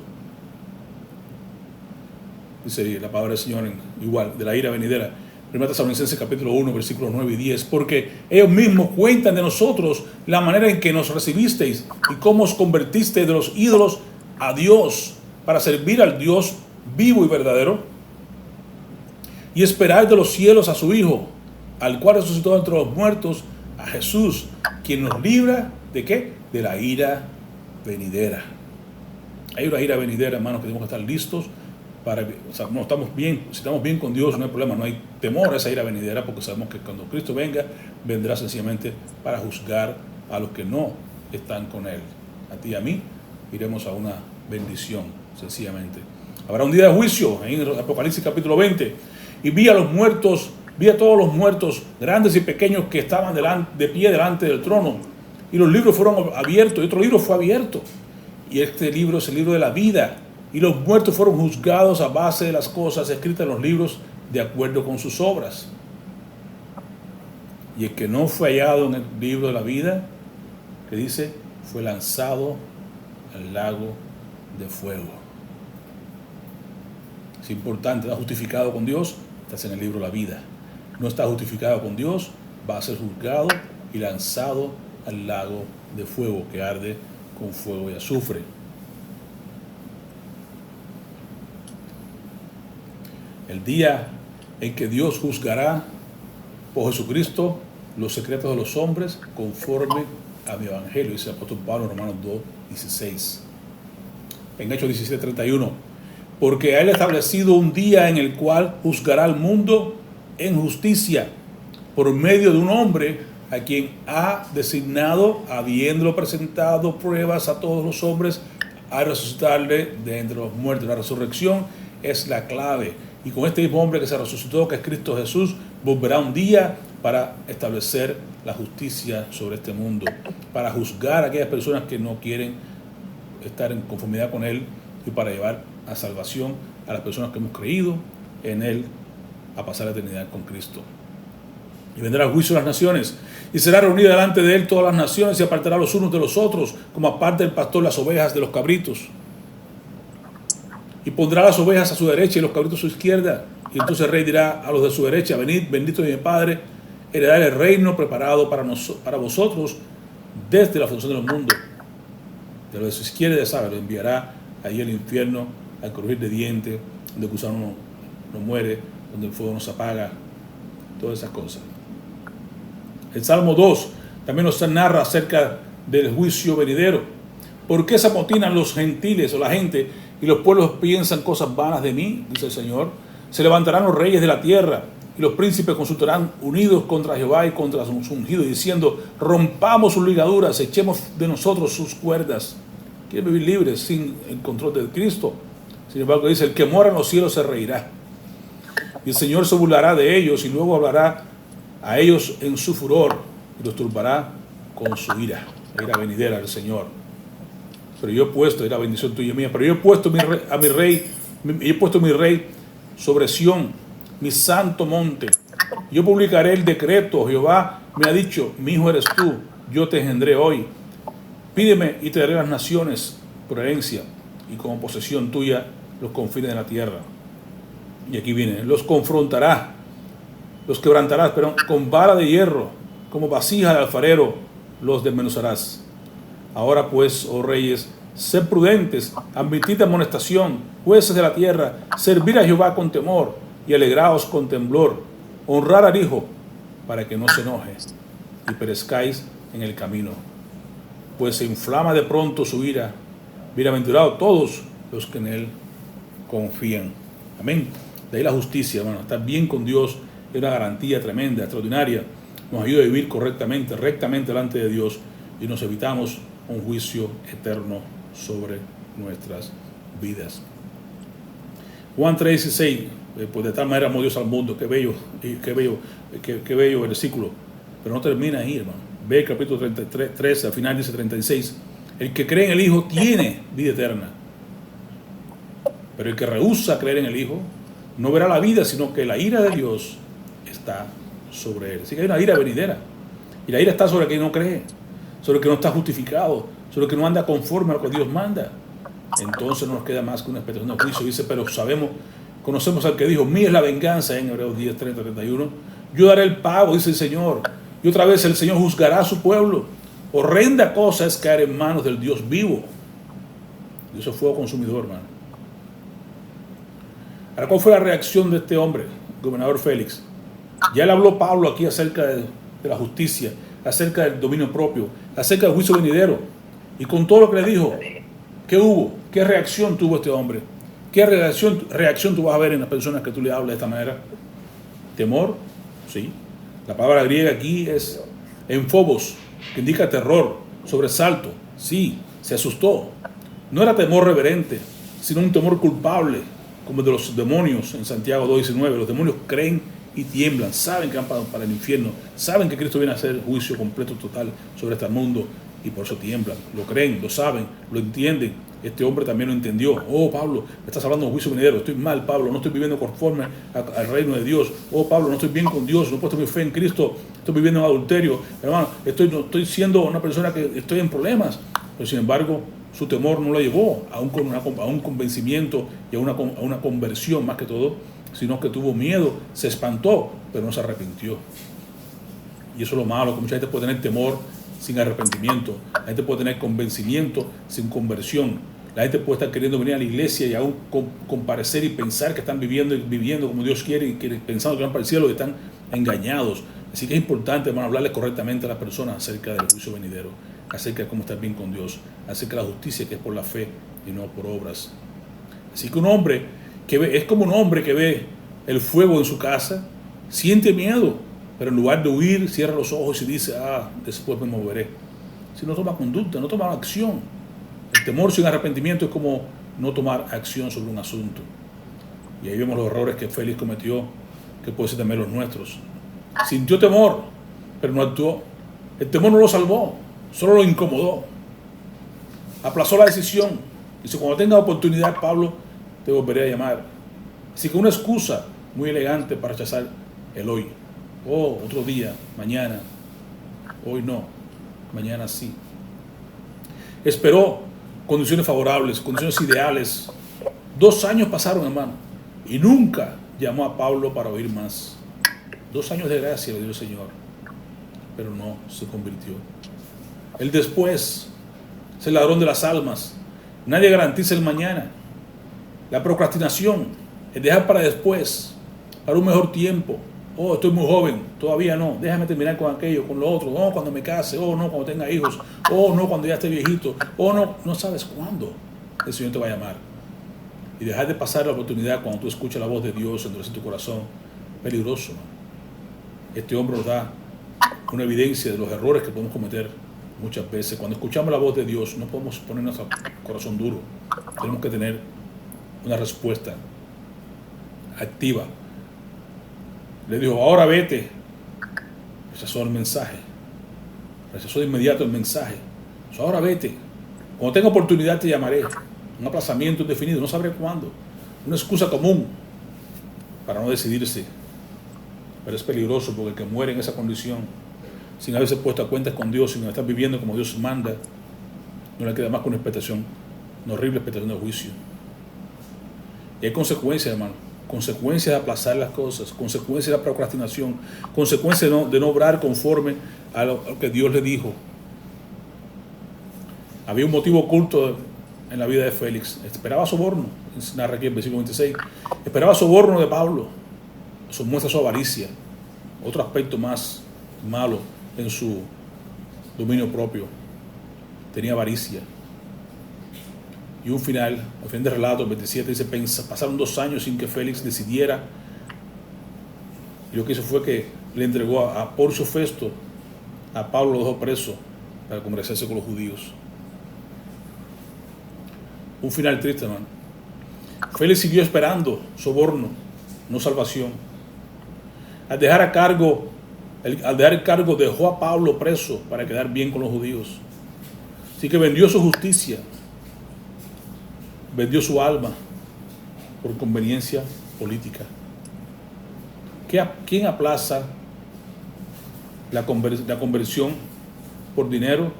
Speaker 1: Dice la palabra del Señor igual, de la ira venidera. 1 Tesalonicenses capítulo 1, versículos 9 y 10, porque ellos mismos cuentan de nosotros la manera en que nos recibisteis y cómo os convertisteis de los ídolos a Dios para servir al Dios vivo y verdadero, y esperar de los cielos a su Hijo, al cual resucitó entre los muertos, a Jesús, quien nos libra ¿de qué? De la ira venidera. Hay una ira venidera, hermanos, que tenemos que estar listos para, o sea, no estamos bien, si estamos bien con Dios, no hay problema, no hay temor a esa ira venidera, porque sabemos que cuando Cristo venga, vendrá sencillamente para juzgar a los que no están con Él. A ti y a mí iremos a una bendición, sencillamente. Habrá un día de juicio, en Apocalipsis capítulo 20, y vi a los muertos, vi a todos los muertos, grandes y pequeños, que estaban de pie delante del trono, y los libros fueron abiertos, y otro libro fue abierto, y este libro es el libro de la vida, y los muertos fueron juzgados a base de las cosas escritas en los libros de acuerdo con sus obras. Y el que no fue hallado en el libro de la vida, que dice, fue lanzado al lago de fuego. Es importante, ¿estás justificado con Dios? Estás en el libro de la vida. No estás justificado con Dios, va a ser juzgado y lanzado al lago de fuego, que arde con fuego y azufre. El día en que Dios juzgará por Jesucristo los secretos de los hombres conforme a mi evangelio, dice el apóstol Pablo en Romanos 2:16. En Hechos 17:31, porque a él ha establecido un día en el cual juzgará al mundo en justicia por medio de un hombre a quien ha designado, habiéndolo presentado pruebas a todos los hombres, a resucitarle de entre los muertos. La resurrección es la clave, y con este mismo hombre que se resucitó, que es Cristo Jesús, volverá un día para establecer la justicia sobre este mundo, para juzgar a aquellas personas que no quieren estar en conformidad con Él, y para llevar a salvación a las personas que hemos creído en Él a pasar la eternidad con Cristo. Y vendrá el juicio de las naciones, y será reunida delante de Él todas las naciones, y apartará los unos de los otros, como aparta el pastor las ovejas de los cabritos. Y pondrá las ovejas a su derecha y los cabritos a su izquierda. Y entonces el rey dirá a los de su derecha, venid, bendito de mi Padre, heredad el reino preparado para vosotros desde la fundación de los mundos. De los de su izquierda, ya sabe, lo enviará ahí al infierno, al crujir de dientes, donde el gusano no muere, donde el fuego no se apaga, todas esas cosas. El Salmo 2 también nos narra acerca del juicio venidero. ¿Por qué se amotinan los gentiles o la gente y los pueblos piensan cosas vanas de mí? Dice el Señor. Se levantarán los reyes de la tierra y los príncipes consultarán unidos contra Jehová y contra su ungido, diciendo, rompamos sus ligaduras, echemos de nosotros sus cuerdas. Quieren vivir libres sin el control de Cristo. Sin embargo, dice, el que mora en los cielos se reirá. Y el Señor se burlará de ellos y luego hablará a ellos en su furor y los turbará con su ira, la ira venidera del Señor. Pero yo he puesto, era bendición tuya y mía, pero yo he puesto a mi rey, he puesto mi rey sobre Sión, mi santo monte. Yo publicaré el decreto. Jehová me ha dicho, mi hijo eres tú, yo te engendré hoy. Pídeme y te daré las naciones por herencia y como posesión tuya los confines de la tierra. Y aquí viene, los confrontará, los quebrantarás, pero con vara de hierro, como vasija de alfarero, los desmenuzarás. Ahora pues, oh reyes, sed prudentes, admitid amonestación, jueces de la tierra, servir a Jehová con temor y alegraos con temblor, honrar al Hijo, para que no se enoje y perezcáis en el camino. Pues se inflama de pronto su ira. Bienaventurados todos los que en Él confían. Amén. De ahí la justicia, hermano. Estar bien con Dios es una garantía tremenda, extraordinaria. Nos ayuda a vivir correctamente, rectamente delante de Dios, y nos evitamos un juicio eterno sobre nuestras vidas. Juan 3:16, pues de tal manera amó Dios al mundo. Qué bello, qué bello versículo. Pero no termina ahí, hermano. Ve el capítulo 13, al final dice 36. El que cree en el Hijo tiene vida eterna. Pero el que rehúsa creer en el Hijo no verá la vida, sino que la ira de Dios está sobre él. Así que hay una ira venidera. Y la ira está sobre el que no cree, sobre el que no está justificado, sobre el que no anda conforme a lo que Dios manda. Entonces no nos queda más que una expectación de juicio. Dice, pero conocemos al que dijo, mía es la venganza, en Hebreos 10, 30, 31. Yo daré el pago, dice el Señor. Y otra vez el Señor juzgará a su pueblo. Horrenda cosa es caer en manos del Dios vivo. Y eso fue fuego consumidor, hermano. Ahora, ¿cuál fue la reacción de este hombre? gobernador Félix. Ya le habló Pablo aquí acerca de la justicia, acerca del dominio propio, acerca del juicio venidero. Y con todo lo que le dijo, ¿qué hubo? ¿Qué reacción tuvo este hombre? ¿Qué reacción tú vas a ver en las personas que tú le hablas de esta manera? ¿Temor? Sí. La palabra griega aquí es enfobos, que indica terror, sobresalto. Sí, se asustó. No era temor reverente, sino un temor culpable, como el de los demonios en Santiago 2:19. Los demonios creen y tiemblan, saben que van para el infierno, saben que Cristo viene a hacer juicio completo, total sobre este mundo, y por eso tiemblan. Lo creen, lo saben, lo entienden. Este hombre también lo entendió. Oh, Pablo, me estás hablando de juicio venidero. Estoy mal, Pablo, no estoy viviendo conforme al reino de Dios. Oh, Pablo, no estoy bien con Dios, no he puesto mi fe en Cristo, estoy viviendo en adulterio. Hermano, estoy siendo una persona que estoy en problemas. Pero sin embargo, su temor no lo llevó a un convencimiento y a una conversión más que todo, sino que tuvo miedo, se espantó, pero no se arrepintió. Y eso es lo malo, que mucha gente puede tener temor sin arrepentimiento. La gente puede tener convencimiento sin conversión. La gente puede estar queriendo venir a la iglesia y aún comparecer y pensar que están viviendo como Dios quiere y pensando que van para el cielo y están engañados. Así que es importante, hermano, hablarle correctamente a las personas acerca del juicio venidero, acerca de cómo estar bien con Dios, acerca de la justicia que es por la fe y no por obras. Así que un hombre que ve, es como un hombre que ve el fuego en su casa, siente miedo, pero en lugar de huir, cierra los ojos y dice, después me moveré. Si no toma conducta, no toma acción. El temor sin arrepentimiento es como no tomar acción sobre un asunto. Y ahí vemos los errores que Félix cometió, que puede ser también los nuestros. Sintió temor, pero no actuó. El temor no lo salvó, solo lo incomodó. Aplazó la decisión. Dice, cuando tenga oportunidad, Pablo, te volveré a llamar. Así que una excusa muy elegante para rechazar el hoy. Oh, otro día, mañana. Hoy no, mañana sí. Esperó condiciones favorables, condiciones ideales. 2 años pasaron, hermano, y nunca llamó a Pablo para oír más. 2 años de gracia le dio el Señor, pero no se convirtió. El después es el ladrón de las almas. Nadie garantiza el mañana. La procrastinación, el dejar para después, para un mejor tiempo. Oh, estoy muy joven, todavía no, déjame terminar con aquello, con lo otro. Oh, cuando me case, oh, no, cuando tenga hijos, oh, no, cuando ya esté viejito, oh, no, no sabes cuándo el Señor te va a llamar. Y dejar de pasar la oportunidad cuando tú escuchas la voz de Dios en tu corazón, peligroso. Este hombre nos da una evidencia de los errores que podemos cometer muchas veces. Cuando escuchamos la voz de Dios, no podemos poner nuestro corazón duro. Tenemos que tener una respuesta activa. Le dijo, ahora vete. Rechazó el mensaje. Rechazó de inmediato el mensaje. Ahora vete. Cuando tenga oportunidad te llamaré. Un aplazamiento indefinido, no sabré cuándo. Una excusa común para no decidirse. Pero es peligroso porque el que muere en esa condición, sin haberse puesto a cuentas con Dios, sin estar viviendo como Dios manda, no le queda más que una expectación, una horrible expectación de juicio. Y hay consecuencias, hermano. Consecuencias de aplazar las cosas, consecuencias de la procrastinación, consecuencias de no obrar conforme a lo que Dios le dijo. Había un motivo oculto en la vida de Félix. Esperaba soborno, narra aquí el versículo 26. Esperaba soborno de Pablo. Eso muestra su avaricia. Otro aspecto más malo en su dominio propio. Tenía avaricia. Y un final, al final del relato, el 27, dice, pasaron 2 años sin que Félix decidiera. Y lo que hizo fue que le entregó a Porcio Festo, a Pablo lo dejó preso para conversarse con los judíos. Un final triste, hermano. Félix siguió esperando soborno, no salvación. Al dejar el cargo, dejó a Pablo preso para quedar bien con los judíos. Así que vendió su justicia, vendió su alma por conveniencia política. ¿Quién aplaza la conversión por dinero,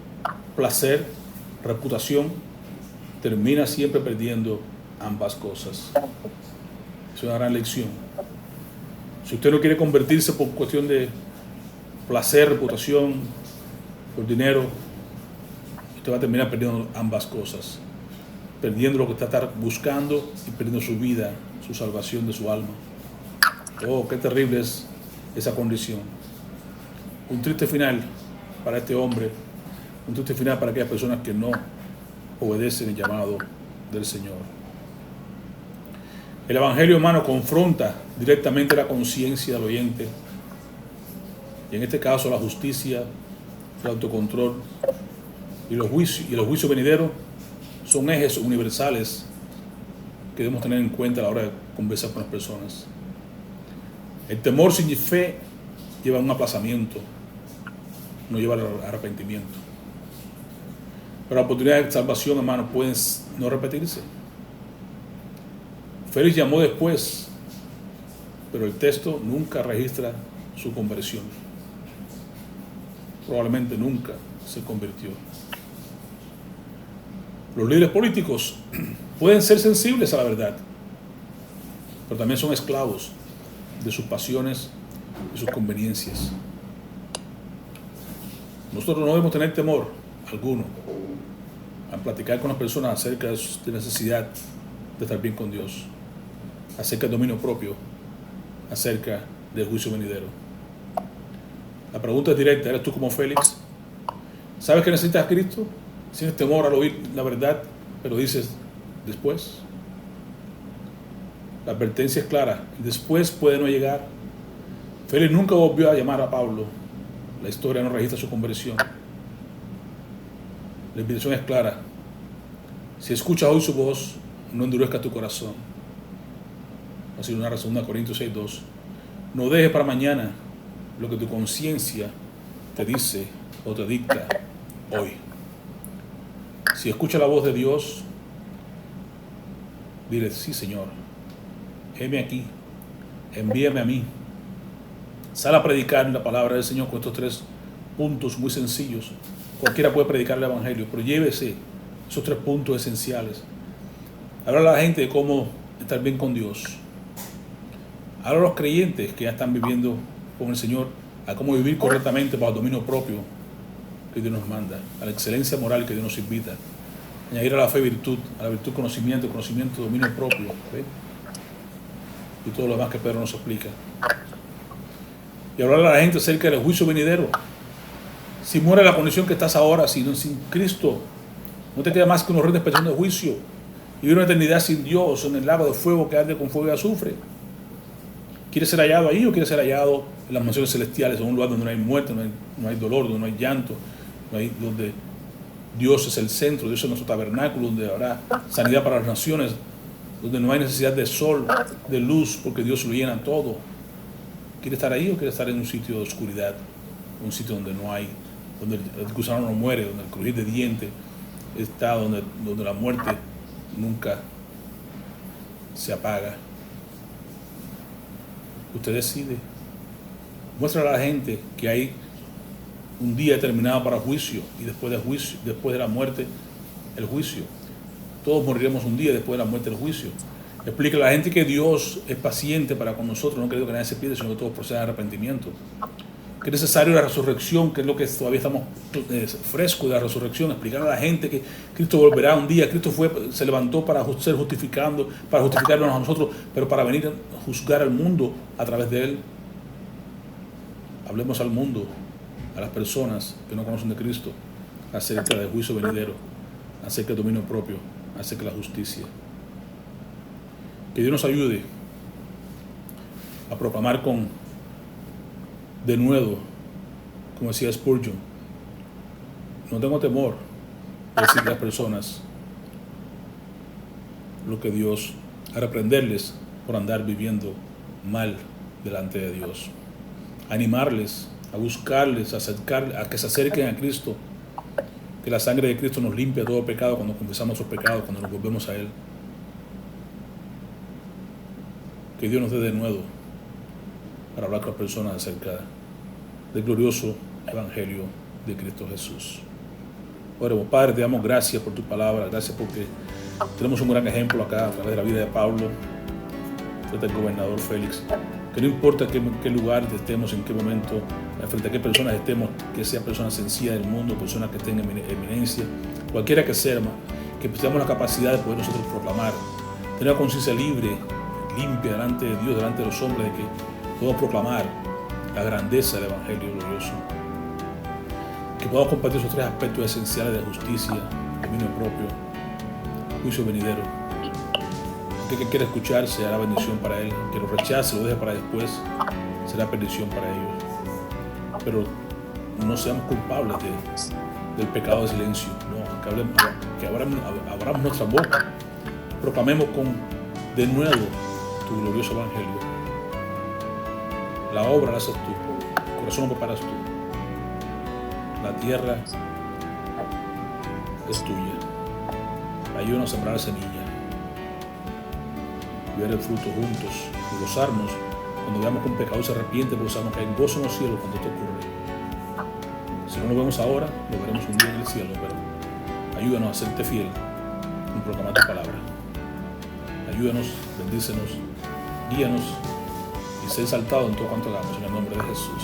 Speaker 1: placer, reputación? Termina siempre perdiendo ambas cosas. Es una gran lección. Si usted no quiere convertirse por cuestión de placer, reputación, por dinero, usted va a terminar perdiendo ambas cosas. Perdiendo lo que está buscando y perdiendo su vida, su salvación de su alma. Oh, qué terrible es esa condición. Un triste final para este hombre, un triste final para aquellas personas que no obedecen el llamado del Señor. El Evangelio, hermano, confronta directamente la conciencia del oyente, y en este caso la justicia, el autocontrol y los juicios venideros son ejes universales que debemos tener en cuenta a la hora de conversar con las personas. El temor sin fe lleva a un aplazamiento, no lleva al arrepentimiento. Pero las oportunidades de salvación, hermano, pueden no repetirse. Félix llamó después, pero el texto nunca registra su conversión. Probablemente nunca se convirtió. Los líderes políticos pueden ser sensibles a la verdad, pero también son esclavos de sus pasiones y sus conveniencias. Nosotros no debemos tener temor alguno al platicar con las personas acerca de su necesidad de estar bien con Dios, acerca del dominio propio, acerca del juicio venidero. La pregunta es directa: ¿eres tú como Félix? ¿Sabes que necesitas a Cristo? ¿Tienes temor al oír la verdad, pero dices después? La advertencia es clara: el después puede no llegar. Félix nunca volvió a llamar a Pablo. La historia no registra su conversión. La invitación es clara: si escuchas hoy su voz, no endurezcas tu corazón. Así lo narra 2 Corintios 6:2. No dejes para mañana lo que tu conciencia te dice o te dicta hoy. Si escuchas la voz de Dios, dile: sí, Señor, heme aquí, envíame a mí. Sal a predicar la palabra del Señor con estos 3 puntos muy sencillos. Cualquiera puede predicar el Evangelio, pero llévese esos 3 puntos esenciales. Habla a la gente de cómo estar bien con Dios. Habla a los creyentes que ya están viviendo con el Señor a cómo vivir correctamente bajo el dominio propio que Dios nos manda, a la excelencia moral que Dios nos invita. Añadir a la fe virtud, a la virtud conocimiento, dominio propio, ¿ve? Y todo lo demás que Pedro nos explica. Y hablar a la gente acerca del juicio venidero. Si muere la condición que estás ahora, sin Cristo, no te queda más que una horrenda expresión de juicio y vivir una eternidad sin Dios en el lago de fuego que arde con fuego y azufre. ¿Quieres ser hallado ahí o quieres ser hallado en las mansiones celestiales, en un lugar donde no hay muerte, no hay dolor, donde no hay llanto, donde Dios es el centro, Dios es nuestro tabernáculo, donde habrá sanidad para las naciones, donde no hay necesidad de sol, de luz, porque Dios lo llena todo? ¿Quiere estar ahí o quiere estar en un sitio de oscuridad? Un sitio donde no hay, donde el gusano no muere, donde el crujir de dientes está, donde la muerte nunca se apaga. Usted decide. Muéstrale a la gente que hay un día determinado para juicio, y después de la muerte, el juicio. Todos moriremos un día después de la muerte, el juicio. Explica a la gente que Dios es paciente para con nosotros, no queriendo que nadie se pierda, sino que todos procedan a arrepentimiento. Que es necesario la resurrección, que es lo que todavía estamos frescos de la resurrección. Explicar a la gente que Cristo volverá un día. Cristo se levantó para justificarnos a nosotros, pero para venir a juzgar al mundo a través de Él. Hablemos al mundo, a las personas que no conocen de Cristo, acerca del juicio venidero, acerca del dominio propio, acerca de la justicia. Que Dios nos ayude a proclamar de nuevo, como decía Spurgeon: no tengo temor de decirle a las personas lo que Dios, a reprenderles por andar viviendo mal delante de Dios, animarles, a buscarles, a que se acerquen a Cristo, que la sangre de Cristo nos limpia todo pecado cuando confesamos nuestros pecados, cuando nos volvemos a Él. Que Dios nos dé de nuevo para hablar con las personas acerca del glorioso Evangelio de Cristo Jesús. Oremos. Padre, te damos gracias por tu palabra, gracias porque tenemos un gran ejemplo acá a través de la vida de Pablo, frente al gobernador Félix, que no importa qué lugar estemos, en qué momento, frente a qué personas estemos, que sean personas sencillas del mundo, personas que estén en eminencia, cualquiera que sea, que tengamos la capacidad de poder nosotros proclamar, tener una conciencia libre limpia delante de Dios, delante de los hombres, de que podamos proclamar la grandeza del Evangelio glorioso. Que podamos compartir esos tres aspectos esenciales de justicia, dominio propio, juicio venidero. Aquel que quiera escuchar será bendición para él, que lo rechace, lo deje para después, será perdición para ellos. Pero no seamos culpables del pecado de silencio, no, que abramos nuestra boca, proclamemos de nuevo tu glorioso Evangelio. La obra la haces tú, el corazón lo preparas tú, la tierra es tuya. Ayúdanos a sembrar semilla, ver el fruto juntos y gozarnos cuando veamos que un pecador se arrepiente, porque sabemos que hay gozo en los cielos cuando esto ocurre. Si no lo vemos ahora, lo veremos un día en el cielo, pero ayúdanos a serte fiel en proclamar tu palabra. Ayúdanos, bendícenos, guíanos y sé exaltado en todo cuanto hagamos, en el nombre de Jesús.